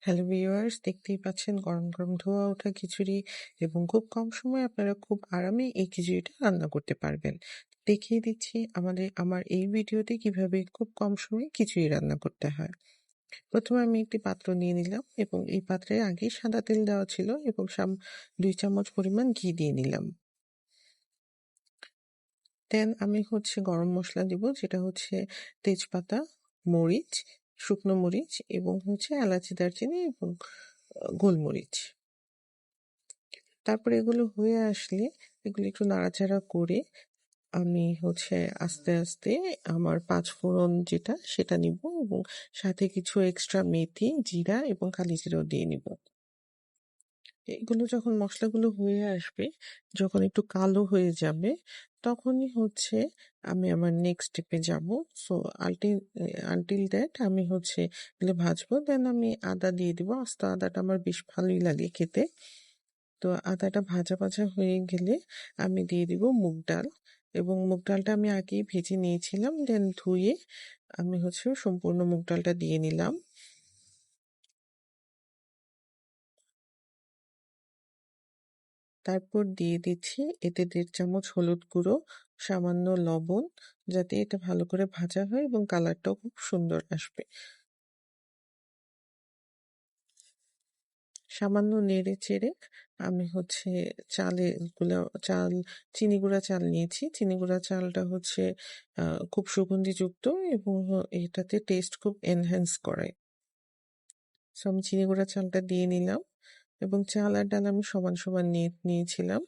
Hello viewers, দেখতেই পাচ্ছেন গরম গরম ধোয়া ওঠা খিচুড়ি এবং খুব কম সময়ে আপনারা খুব আরামে এই খিচুড়িটা রান্না করতে পারবেন। দেখিয়ে দিচ্ছি আমার এই ভিডিওতে কিভাবে খুব কম সময়ে খিচুড়ি রান্না করতে হয়। প্রথমে আমি একটি পাত্র নিয়ে নিলাম এবং এই পাত্রে আগেই সাদা তেল দেওয়া ছিল এবং 2 চামচ পরিমাণ ঘি দিয়ে নিলাম। দেন আমি গরম মসলা দিব, যেটা তেজপাতা, মরিচ, শুকনো মরিচ এবং এলাচি, দারচিনি এবং গোলমরিচ। তারপরে এগুলো হয়ে আসলে এগুলো একটু নাড়াচাড়া করে আমি আস্তে আস্তে আমার 5 ফোড়ন যেটা সেটা নিব এবং সাথে কিছু এক্সট্রা মেথি, জিরা এবং কালি জিরাও দিয়ে নিব। এগুলো যখন মশলাগুলো হয়ে আসবে, যখন একটু কালো হয়ে যাবে, তখনই আমি আমার নেক্সট স্টেপে যাব। সো আনটিল দ্যাট আমি এগুলো ভাজবো। দেন আমি আদা দিয়ে দিব। আস্ত আদাটা আমার বেশ ভালোই লাগে খেতে। তো আদাটা ভাজা ভাজা হয়ে গেলে আমি দিয়ে দিব মুগ ডাল এবং মুগ ডালটা আমি আগেই ভেজে নিয়েছিলাম। দেন ধুয়ে আমি সম্পূর্ণ মুগ ডালটা দিয়ে নিলাম। তারপর দিয়ে দিচ্ছি এতে 1.5 চামচ হলুদ গুঁড়ো, সামান্য লবণ, যাতে এটা ভালো করে ভাজা হয় এবং কালারটাও খুব সুন্দর আসবে। সামান্য নেড়ে চেড়ে আমি চিনি গুঁড়া চাল নিয়েছি। চিনি গুঁড়া চালটা খুব সুগন্ধিযুক্ত এবং এটাতে টেস্ট খুব এনহ্যান্স করে। সো আমি চিনি গুঁড়া চালটা দিয়ে নিলাম এবং চাল আর ডাল আমি সমান সমান নিয়েছিলাম।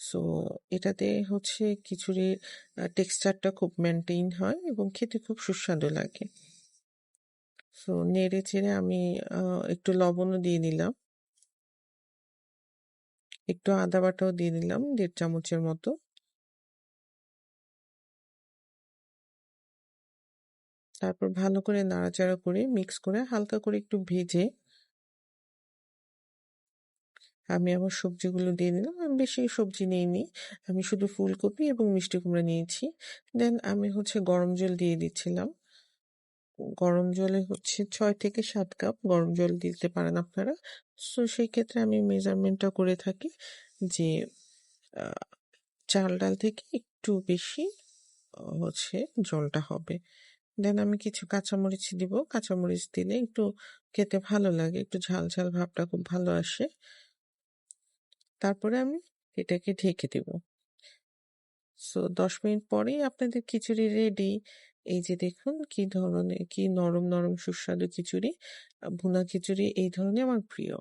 সো এটাতে খিচুড়ির টেক্সচারটা খুব মেনটেইন হয় এবং খেতে খুব সুস্বাদু লাগে। সো নেড়ে চেড়ে আমি একটু লবণও দিয়ে নিলাম, একটু আদা বাটাও দিয়ে নিলাম 1.5 চামচের মতো। তারপর ভালো করে নাড়াচাড়া করে মিক্স করে হালকা করে একটু ভেজে আমি আমার সবজিগুলো দিয়ে নিলাম। আমি বেশি সবজি নিইনি, আমি শুধু ফুলকপি এবং মিষ্টি কুমড়া নিয়েছি। দেন আমি গরম জল দিয়ে দিচ্ছিলাম। গরম জলে 6 থেকে 7 কাপ গরম জল দিতে পারেন আপনারা। সো সেই ক্ষেত্রে আমি মেজারমেন্টটা করে থাকি যে চাল ডাল থেকে একটু বেশি জলটা হবে। দেন আমি কিছু কাঁচামরিচ দিব। কাঁচামরিচ দিলে একটু খেতে ভালো লাগে, একটু ঝাল ঝাল ভাবটা খুব ভালো আসে। তারপরে আমি এটাকে ঢেকে দেব। সো 10 মিনিট পরেই আপনাদের খিচুড়ি রেডি। এই যে দেখুন কি নরম নরম সুস্বাদু খিচুড়ি। ভুনা খিচুড়ি এই ধরনের আমার প্রিয়।